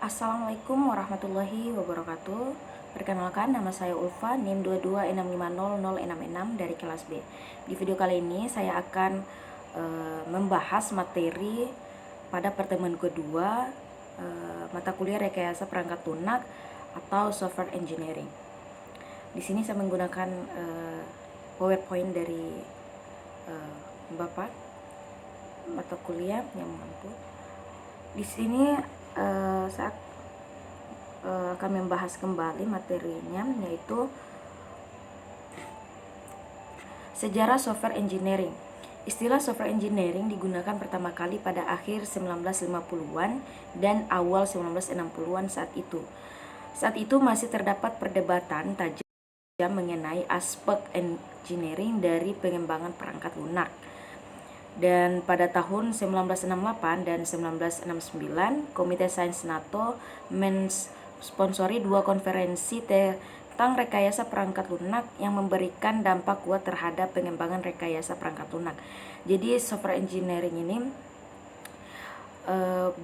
Assalamualaikum warahmatullahi wabarakatuh. Perkenalkan, nama saya Ulfa, NIM 22650066 dari kelas B. Di video kali ini saya akan membahas materi pada pertemuan kedua mata kuliah rekayasa perangkat lunak atau software engineering. Di sini saya menggunakan PowerPoint dari Bapak mata kuliah yang mampu. Di sini saya akan membahas kembali materinya, yaitu sejarah software engineering. Istilah software engineering digunakan pertama kali pada akhir 1950-an dan awal 1960-an saat itu. Saat itu masih terdapat perdebatan tajam mengenai aspek engineering dari pengembangan perangkat lunak. Dan pada tahun 1968 dan 1969, Komite Sains NATO mensponsori dua konferensi tentang rekayasa perangkat lunak yang memberikan dampak kuat terhadap pengembangan rekayasa perangkat lunak. Jadi software engineering ini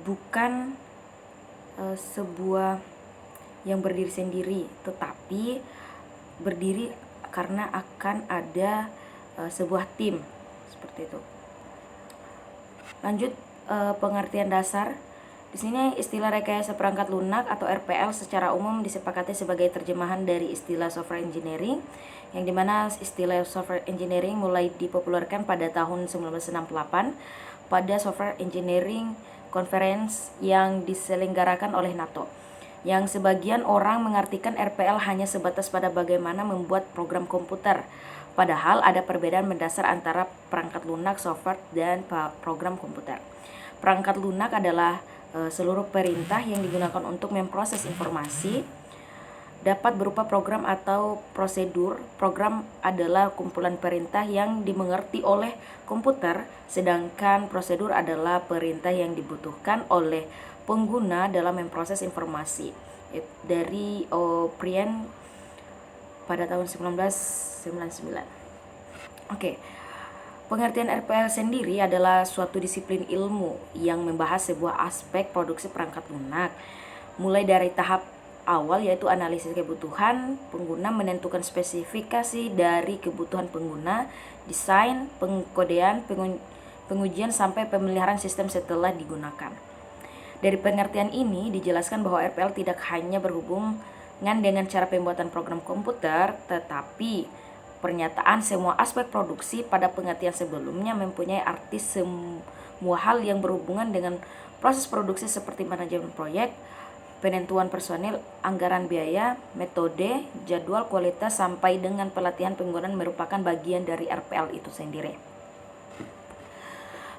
bukan sebuah yang berdiri sendiri, tetapi berdiri karena akan ada sebuah tim seperti itu. Lanjut, pengertian dasar. Di sini istilah rekayasa perangkat lunak atau RPL secara umum disepakati sebagai terjemahan dari istilah software engineering, yang dimana istilah software engineering mulai dipopulerkan pada tahun 1968 pada Software Engineering Conference yang diselenggarakan oleh NATO. Yang sebagian orang mengartikan RPL hanya sebatas pada bagaimana membuat program komputer. Padahal ada perbedaan mendasar antara perangkat lunak, software, dan program komputer. Perangkat lunak adalah seluruh perintah yang digunakan untuk memproses informasi, dapat berupa program atau prosedur. Program adalah kumpulan perintah yang dimengerti oleh komputer, sedangkan prosedur adalah perintah yang dibutuhkan oleh pengguna dalam memproses informasi. Dari O'Brien pada tahun 1999. Oke. Pengertian RPL sendiri adalah suatu disiplin ilmu yang membahas sebuah aspek produksi perangkat lunak, mulai dari tahap awal yaitu analisis kebutuhan pengguna, menentukan spesifikasi dari kebutuhan pengguna, desain, pengkodean, pengujian sampai pemeliharaan sistem setelah digunakan. Dari pengertian ini dijelaskan bahwa RPL tidak hanya berhubungan dengan cara pembuatan program komputer, tetapi pernyataan semua aspek produksi pada pengertian sebelumnya mempunyai arti semua hal yang berhubungan dengan proses produksi seperti manajemen proyek, penentuan personil, anggaran biaya, metode, jadwal, kualitas, sampai dengan pelatihan penggunaan merupakan bagian dari RPL itu sendiri.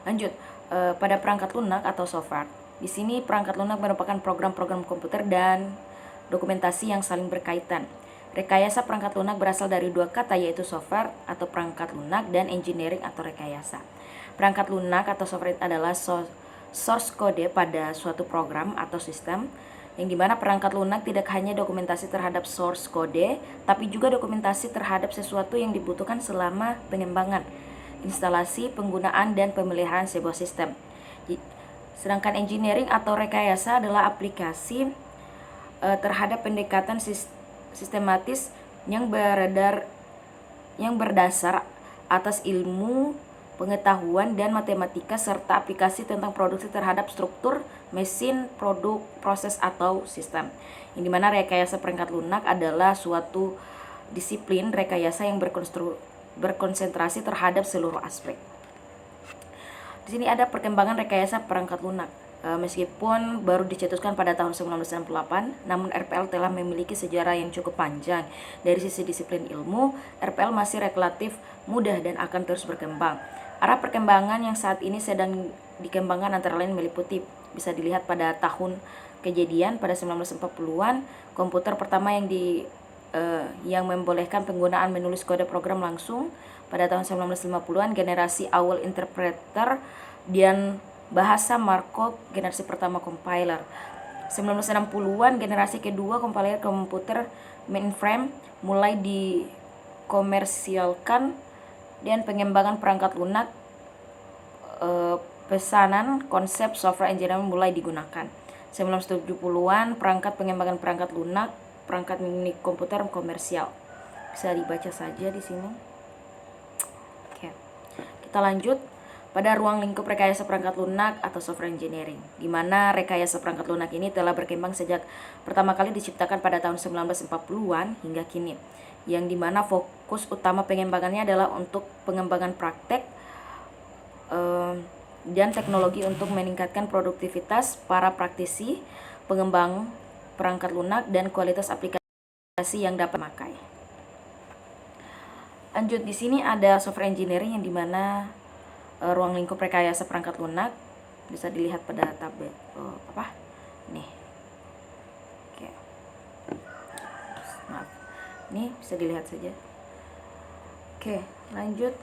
Lanjut, pada perangkat lunak atau software. Di sini perangkat lunak merupakan program-program komputer dan dokumentasi yang saling berkaitan. Rekayasa perangkat lunak berasal dari dua kata, yaitu software atau perangkat lunak dan engineering atau rekayasa. Perangkat lunak atau software adalah source code pada suatu program atau sistem, yang dimana perangkat lunak tidak hanya dokumentasi terhadap source code, tapi juga dokumentasi terhadap sesuatu yang dibutuhkan selama pengembangan, instalasi, penggunaan, dan pemeliharaan sebuah sistem. Sedangkan engineering atau rekayasa adalah aplikasi terhadap pendekatan sistematis yang berdasar atas ilmu, pengetahuan, dan matematika, serta aplikasi tentang produksi terhadap struktur, mesin, produk, proses, atau sistem. Yang dimana rekayasa perangkat lunak adalah suatu disiplin rekayasa yang berkonsentrasi terhadap seluruh aspek. Di sini ada perkembangan rekayasa perangkat lunak. Meskipun baru dicetuskan pada tahun 1968, namun RPL telah memiliki sejarah yang cukup panjang. Dari sisi disiplin ilmu, RPL masih relatif mudah dan akan terus berkembang. Arah perkembangan yang saat ini sedang dikembangkan antara lain meliputi, bisa dilihat pada tahun kejadian pada 1940-an, komputer pertama yang membolehkan penggunaan menulis kode program langsung. Pada tahun 1950-an, generasi awal interpreter dan bahasa Markov, generasi pertama compiler. 1960-an, generasi kedua compiler komputer mainframe mulai dikomersialkan dan pengembangan perangkat lunak pesanan konsep software engineering mulai digunakan. 1970-an, perangkat pengembangan perangkat lunak, perangkat mini komputer komersial. Bisa dibaca saja di sini. Oke. Kita lanjut pada ruang lingkup rekayasa perangkat lunak atau software engineering, di mana rekayasa perangkat lunak ini telah berkembang sejak pertama kali diciptakan pada tahun 1940-an hingga kini, yang dimana fokus utama pengembangannya adalah untuk pengembangan praktek dan teknologi untuk meningkatkan produktivitas para praktisi, pengembang perangkat lunak, dan kualitas aplikasi yang dapat dipakai. Lanjut, di sini ada software engineering yang dimana ruang lingkup rekayasa perangkat lunak bisa dilihat pada tabel nih. Oke. Maaf. Ini bisa dilihat saja. Oke, lanjut.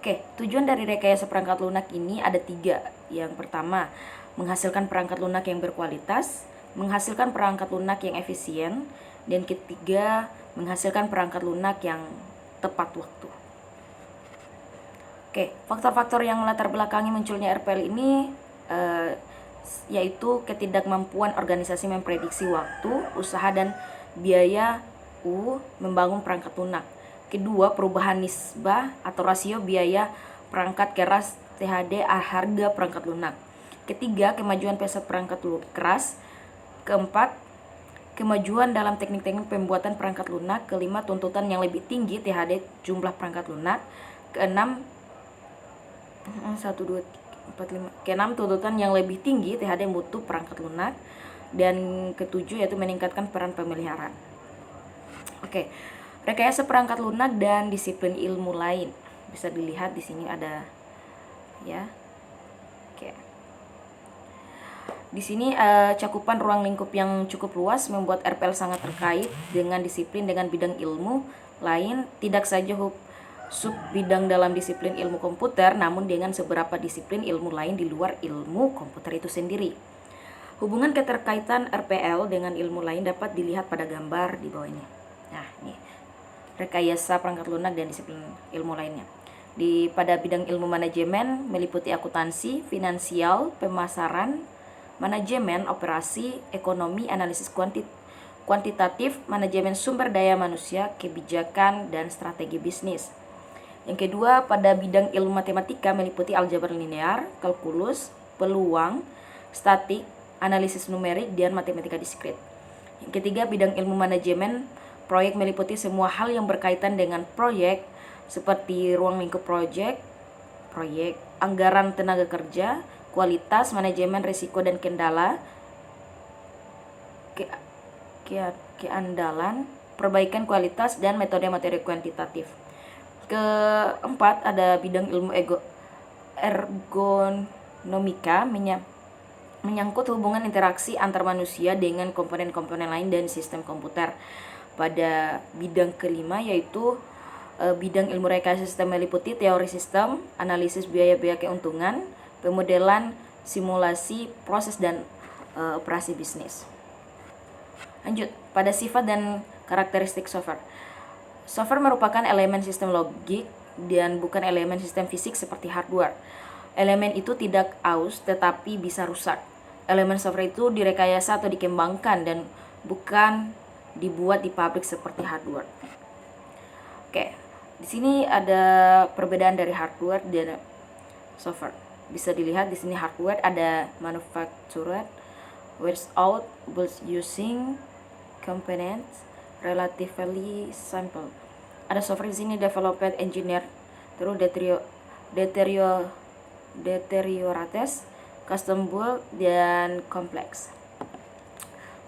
Oke, tujuan dari rekayasa perangkat lunak ini ada 3. Yang pertama, menghasilkan perangkat lunak yang berkualitas, menghasilkan perangkat lunak yang efisien, dan ketiga, menghasilkan perangkat lunak yang tepat waktu. Oke, faktor-faktor yang melatar belakangi munculnya RPL ini yaitu ketidakmampuan organisasi memprediksi waktu, usaha, dan biaya membangun perangkat lunak. Kedua, perubahan nisbah atau rasio biaya perangkat keras THD harga perangkat lunak. Ketiga, kemajuan pesat perangkat keras. Keempat, kemajuan dalam teknik-teknik pembuatan perangkat lunak. Kelima, tuntutan yang lebih tinggi THD jumlah perangkat lunak. Keenam, tuntutan yang lebih tinggi THD mutu perangkat lunak. Dan ketujuh yaitu meningkatkan peran pemeliharaan. Oke, rekayasa perangkat lunak dan disiplin ilmu lain bisa dilihat di sini ada ya. Oke. Di sini cakupan ruang lingkup yang cukup luas membuat RPL sangat terkait dengan disiplin dengan bidang ilmu lain, tidak saja sub bidang dalam disiplin ilmu komputer, namun dengan beberapa disiplin ilmu lain di luar ilmu komputer itu sendiri. Hubungan keterkaitan RPL dengan ilmu lain dapat dilihat pada gambar di bawah ini. Nah, ini rekayasa perangkat lunak dan disiplin ilmu lainnya. Pada bidang ilmu manajemen meliputi akuntansi, finansial, pemasaran, manajemen operasi, ekonomi, analisis kuantitatif, manajemen sumber daya manusia, kebijakan, dan strategi bisnis. Yang kedua, pada bidang ilmu matematika meliputi aljabar linear, kalkulus, peluang, statik, analisis numerik, dan matematika diskrit. Yang ketiga, bidang ilmu manajemen proyek meliputi semua hal yang berkaitan dengan proyek seperti ruang lingkup proyek, anggaran tenaga kerja, kualitas, manajemen risiko dan kendala, keandalan, perbaikan kualitas, dan metode-metode kuantitatif. Keempat, ada bidang ilmu ergonomika menyangkut hubungan interaksi antar manusia dengan komponen-komponen lain dan sistem komputer. Pada bidang kelima yaitu bidang ilmu rekayasa sistem meliputi teori sistem, analisis biaya-biaya keuntungan, pemodelan, simulasi, proses, dan operasi bisnis. Lanjut, pada sifat dan karakteristik software. Software merupakan elemen sistem logik dan bukan elemen sistem fisik seperti hardware. Elemen itu tidak aus tetapi bisa rusak. Elemen software itu direkayasa atau dikembangkan dan bukan dibuat di pabrik seperti hardware. Oke, di sini ada perbedaan dari hardware dan software. Bisa dilihat di sini hardware ada manufactured, wears out, built using components relatively simple. Ada software di sini developed, engineered, terus deteriorates, custom built, dan kompleks.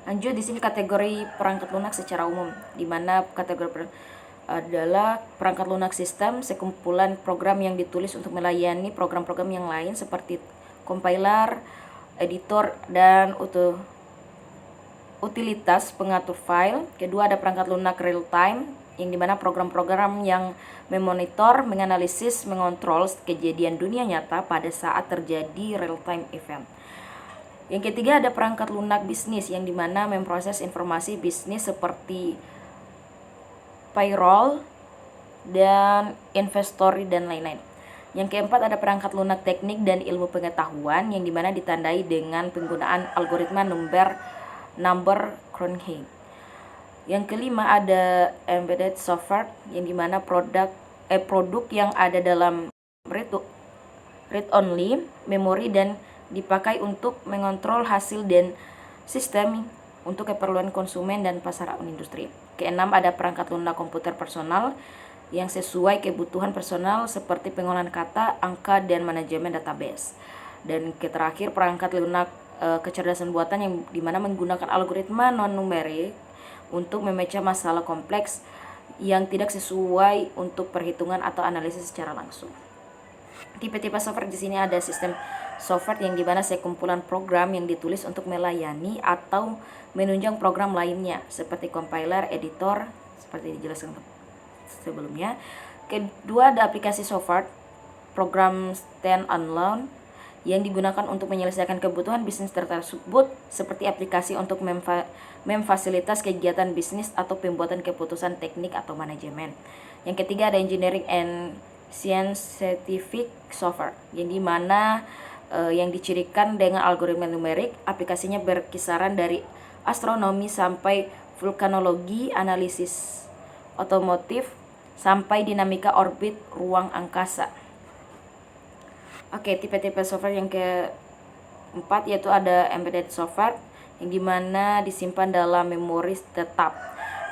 Lanjut, di sini kategori perangkat lunak secara umum, di mana kategori adalah perangkat lunak sistem, sekumpulan program yang ditulis untuk melayani program-program yang lain seperti compiler, editor, dan utilitas pengatur file. Kedua, ada perangkat lunak real time, yang dimana program-program yang memonitor, menganalisis, mengontrol kejadian dunia nyata pada saat terjadi real time event. Yang ketiga, ada perangkat lunak bisnis, yang dimana memproses informasi bisnis seperti payroll dan inventory dan lain-lain. Yang keempat ada perangkat lunak teknik dan ilmu pengetahuan yang dimana ditandai dengan penggunaan algoritma number crunching. Yang kelima ada embedded software yang dimana produk yang ada dalam read only memori dan dipakai untuk mengontrol hasil dan sistem untuk keperluan konsumen dan pasaran industri. Keenam ada perangkat lunak komputer personal yang sesuai kebutuhan personal seperti pengolahan kata, angka, dan manajemen database. Dan terakhir perangkat lunak kecerdasan buatan yang dimana menggunakan algoritma non-numerik untuk memecah masalah kompleks yang tidak sesuai untuk perhitungan atau analisis secara langsung. Tipe-tipe software di sini ada sistem software yang dimana sekumpulan program yang ditulis untuk melayani atau menunjang program lainnya seperti compiler, editor, seperti dijelaskan sebelumnya. Kedua ada aplikasi software, program stand-alone yang digunakan untuk menyelesaikan kebutuhan bisnis tersebut seperti aplikasi untuk memfasilitas kegiatan bisnis atau pembuatan keputusan teknik atau manajemen. Yang ketiga ada engineering and scientific software yang dimana yang dicirikan dengan algoritma numerik, aplikasinya berkisaran dari astronomi sampai vulkanologi, analisis otomotif, sampai dinamika orbit ruang angkasa. Oke, tipe-tipe software yang keempat yaitu ada embedded software yang dimana disimpan dalam memori tetap.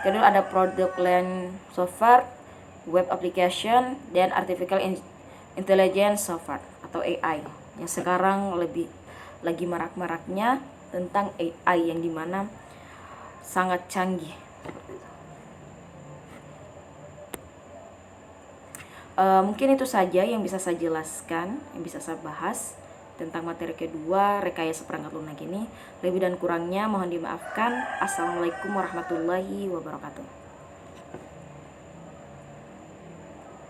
Kedua ada product line software, web application, dan artificial intelligence software atau AI yang sekarang lagi marak-maraknya tentang AI yang dimana sangat canggih. Mungkin itu saja yang bisa saya jelaskan, yang bisa saya bahas tentang materi kedua rekayasa perangkat lunak ini. Lebih dan kurangnya mohon dimaafkan. Assalamualaikum warahmatullahi wabarakatuh.